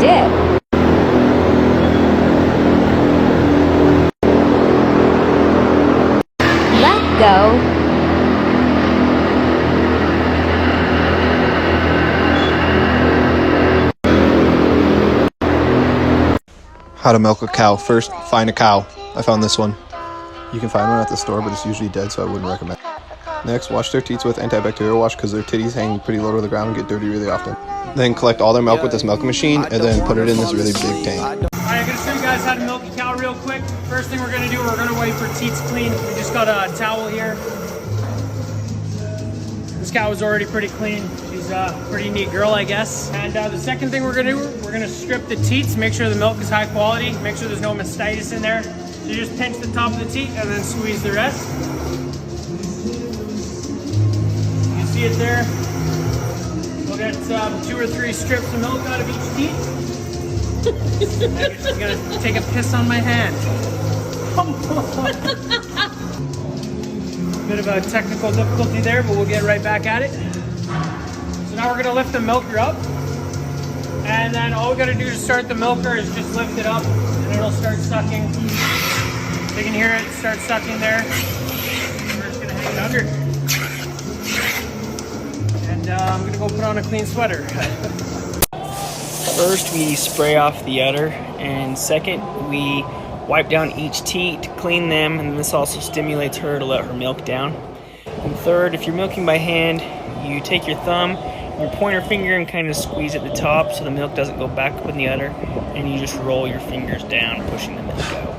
did. Let go. How to milk a cow. First, find a cow. I found this one. You can find one at the store, but it's usually dead, so I wouldn't recommend it. Next, wash their teats with antibacterial wash because their titties hang pretty low to the ground and get dirty really often. Then collect all their milk with this milking machine and then put it in this really big tank. Alright, I'm going to show you guys how to milk a cow real quick. First thing we're going to do, we're going to wipe her teats clean. We just got a towel here. This cow is already pretty clean. She's a pretty neat girl, I guess. And the second thing we're going to do, we're going to strip the teats, make sure the milk is high quality, make sure there's no mastitis in there. So you just pinch the top of the teat and then squeeze the rest. You can see it there. We'll get 2 or 3 strips of milk out of each teat. She's gonna take a piss on my hand. Bit of a technical difficulty there, but we'll get right back at it. So now we're gonna lift the milker up. And then all we gotta do to start the milker is just lift it up and it'll start sucking. You can hear it start sucking there. We're just gonna hang it under. And I'm gonna go put on a clean sweater. First, we spray off the udder, and second, we wipe down each teat to clean them, and this also stimulates her to let her milk down. And third, if you're milking by hand, you take your thumb, your pointer finger, and kind of squeeze at the top so the milk doesn't go back up in the udder, and you just roll your fingers down, pushing the milk out.